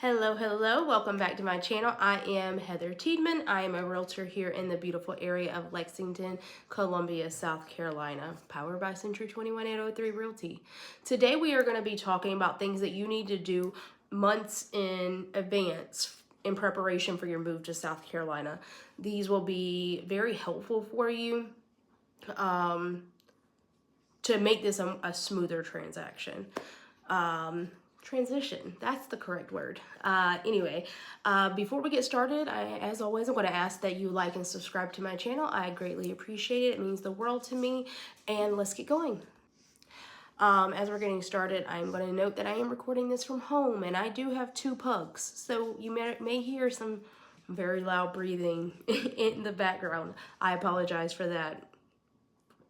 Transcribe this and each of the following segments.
Hello. Welcome back to my channel. I am Heather Tiedemann. I am a realtor here in the beautiful area of Lexington, Columbia, South Carolina, powered by Century 21803 Realty. Today we are going to be talking about things that you need to do months in advance in preparation for your move to South Carolina. These will be very helpful for you to make this a smoother transition. That's the correct word. Before we get started, as always, I'm going to ask that you like and subscribe to my channel. I greatly appreciate it. It means the world to me. And let's get going. As we're getting started, I'm going to note that I am recording this from home, and I do have 2 pugs. So you may hear some very loud breathing in the background. I apologize for that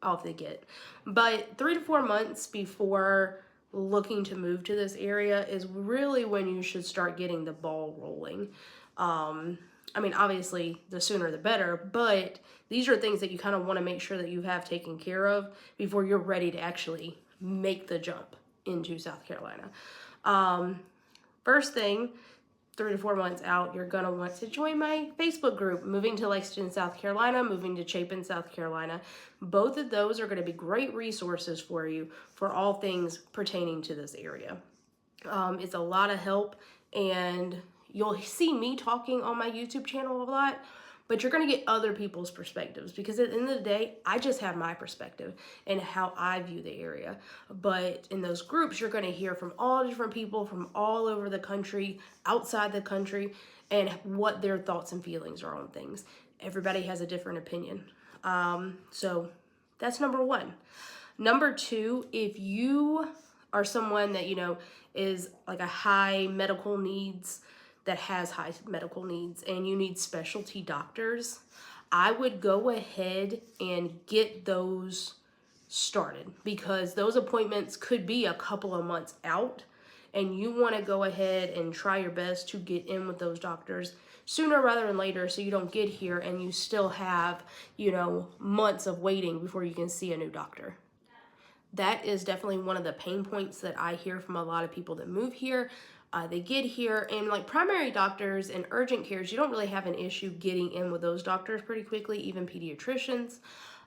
off the get. But 3 to 4 months before looking to move to this area is really when you should start getting the ball rolling. Obviously the sooner the better, but these are things that you kind of want to make sure that you have taken care of before you're ready to actually make the jump into South Carolina. First thing, 3 to 4 months out, you're going to want to join my Facebook group, Moving to Lexington, South Carolina, Moving to Chapin, South Carolina. Both of those are going to be great resources for you for all things pertaining to this area. It's a lot of help, and you'll see me talking on my YouTube channel a lot, but you're going to get other people's perspectives because at the end of the day, I just have my perspective and how I view the area. But in those groups, you're going to hear from all different people from all over the country, outside the country, and what their thoughts and feelings are on things. Everybody has a different opinion. So that's number 1. Number 2, if you are someone that, is like that has high medical needs and you need specialty doctors, I would go ahead and get those started because those appointments could be a couple of months out, and you want to go ahead and try your best to get in with those doctors sooner rather than later so you don't get here and you still have, months of waiting before you can see a new doctor. That is definitely one of the pain points that I hear from a lot of people that move here. They get here, and like primary doctors and urgent cares, you don't really have an issue getting in with those doctors pretty quickly, even pediatricians.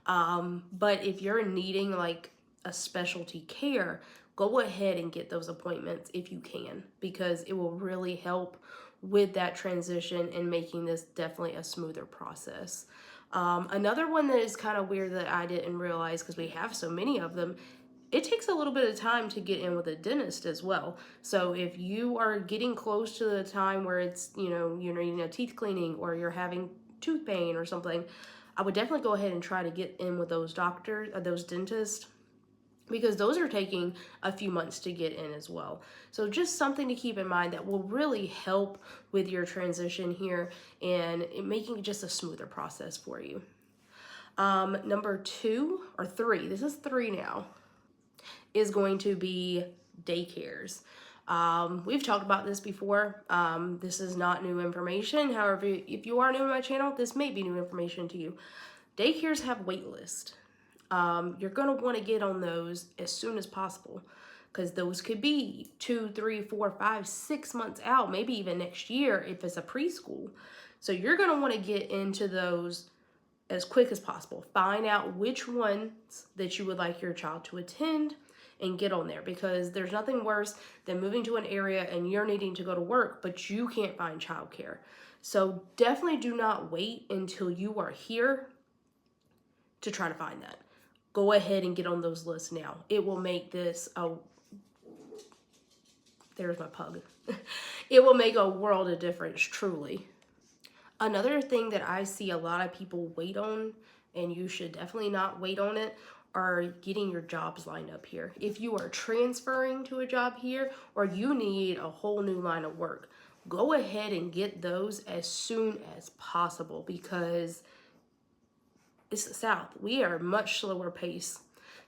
But if you're needing like a specialty care, go ahead and get those appointments if you can, because it will really help with that transition and making this definitely a smoother process. Another one that is kind of weird that I didn't realize, because we have so many of them, it takes a little bit of time to get in with a dentist as well. So if you are getting close to the time where it's, you're needing a teeth cleaning or you're having tooth pain or something, I would definitely go ahead and try to get in with those doctors, those dentists, because those are taking a few months to get in as well. So just something to keep in mind that will really help with your transition here and making just a smoother process for you. Number 2 or 3, this is 3 now, is going to be daycares. We've talked about this before. This is not new information. However, if you are new to my channel, this may be new information to you. Daycares have wait lists. You're going to want to get on those as soon as possible, because those could be 2, 3, 4, 5, 6 months out, maybe even next year if it's a preschool. So you're going to want to get into those as quick as possible. Find out which ones that you would like your child to attend and get on there, because there's nothing worse than moving to an area and you're needing to go to work, but you can't find childcare. So definitely do not wait until you are here to try to find that. Go ahead and get on those lists now. It will make this there's my pug. It will make a world of difference, truly. Another thing that I see a lot of people wait on, and you should definitely not wait on it, are getting your jobs lined up here. If you are transferring to a job here or you need a whole new line of work, go ahead and get those as soon as possible, because it's the South. We are much slower pace.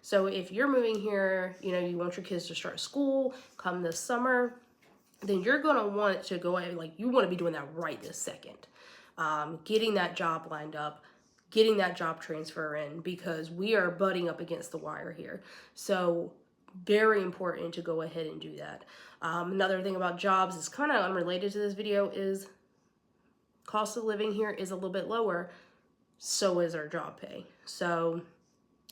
So if you're moving here, you want your kids to start school come this summer, then you're going to want to go ahead, you want to be doing that right this second. Getting that job lined up, getting that job transfer in, because we are butting up against the wire here. So Very important to go ahead and do that. Another thing about jobs is kind of unrelated to this video is cost of living here is a little bit lower. So is our job pay. So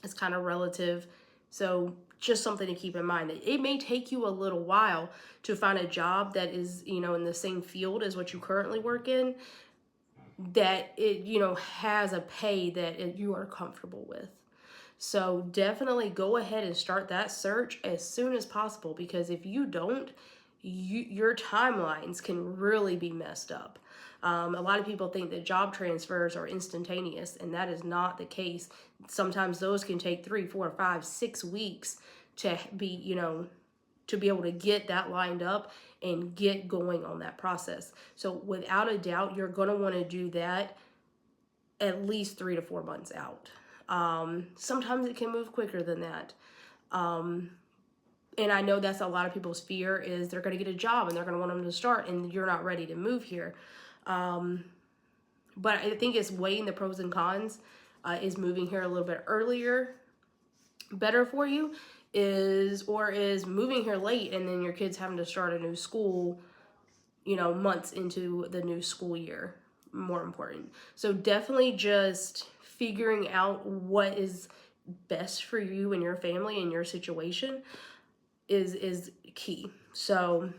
it's kind of relative. So just something to keep in mind. It may take you a little while to find a job that is, you know, in the same field as what you currently work in, that it, you know, has a pay that you are comfortable with. So definitely go ahead and start that search as soon as possible, because if you don't, your timelines can really be messed up. A lot of people think that job transfers are instantaneous, and that is not the case. Sometimes those can take 3, 4, 5, 6 weeks to be, you know, to be able to get that lined up and get going on that process. So without a doubt, you're going to want to do that at least 3 to 4 months out. Sometimes it can move quicker than that. And I know that's a lot of people's fear, is they're going to get a job and they're going to want them to start and you're not ready to move here. But I think it's weighing the pros and cons. Is moving here a little bit earlier better for you, is moving here late and then your kids having to start a new school, you know, months into the new school year more important. So definitely just figuring out what is best for you and your family and your situation is key. So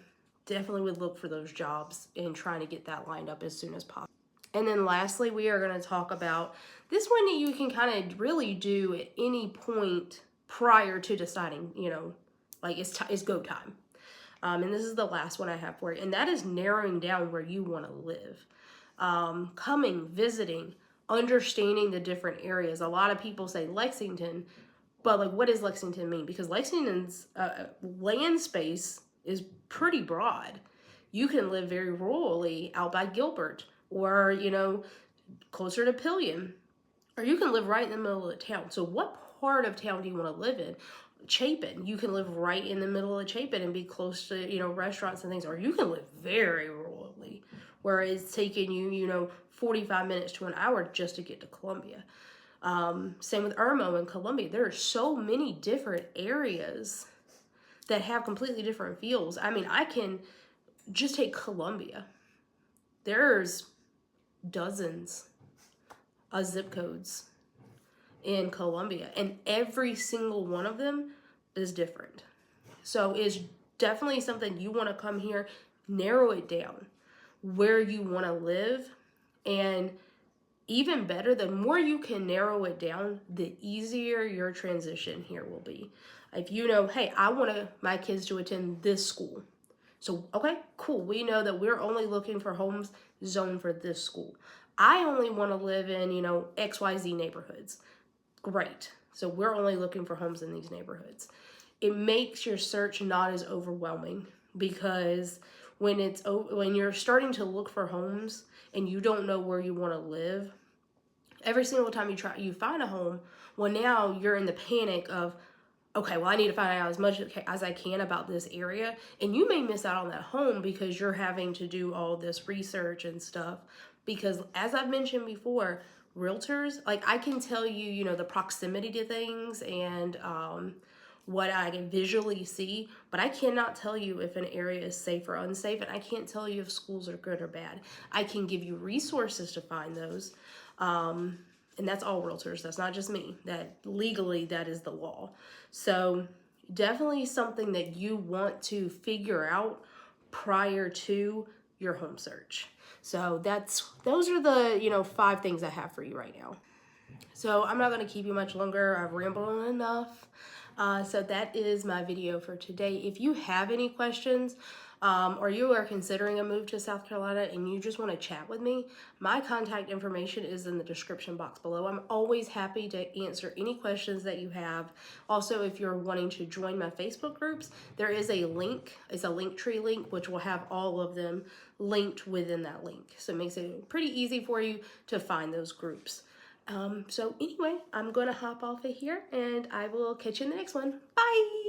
definitely would look for those jobs and trying to get that lined up as soon as possible. And then lastly, we are going to talk about this one that you can kind of really do at any point prior to deciding, you know, like it's go time. And this is the last one I have for you, and that is narrowing down where you want to live. Coming, visiting, understanding the different areas. A lot of people say Lexington, but like, what does Lexington mean? Because Lexington's land space is pretty broad. You can live very rurally out by Gilbert, or, you know, closer to Pillion, or you can live right in the middle of the town. So what part of town do you want to live in? Chapin, you can live right in the middle of Chapin and be close to, you know, restaurants and things, or you can live very rurally, where it's taking you, you know, 45 minutes to an hour just to get to Columbia. Same with Irmo and Columbia. There are so many different areas that have completely different feels. I mean, I can just take Columbia. There's dozens of zip codes in Columbia, and every single one of them is different. So it's definitely something you want to come here, narrow it down where you want to live, and even better, the more you can narrow it down, the easier your transition here will be. If you know, hey, I want my kids to attend this school. So, okay, cool. We know that we're only looking for homes zoned for this school. I only want to live in, you know, XYZ neighborhoods. Great. So we're only looking for homes in these neighborhoods. It makes your search not as overwhelming, because when you're starting to look for homes and you don't know where you want to live, every single time you find a home, well, now you're in the panic of, okay, well, I need to find out as much as I can about this area. And you may miss out on that home because you're having to do all this research and stuff. Because as I've mentioned before, realtors, like, I can tell you, you know, the proximity to things and what I can visually see, but I cannot tell you if an area is safe or unsafe, and I can't tell you if schools are good or bad. I can give you resources to find those. And that's all realtors. That's not just me. That legally, that is the law. So definitely something that you want to figure out prior to your home search. So those are the, you know, 5 things I have for you right now. So I'm not going to keep you much longer. I've rambled on enough. So that is my video for today. If you have any questions, or you are considering a move to South Carolina and you just want to chat with me, my contact information is in the description box below. I'm always happy to answer any questions that you have. Also, if you're wanting to join my Facebook groups, there is a link. It's a Linktree link, which will have all of them linked within that link. So it makes it pretty easy for you to find those groups. So anyway, I'm going to hop off of here and I will catch you in the next one. Bye!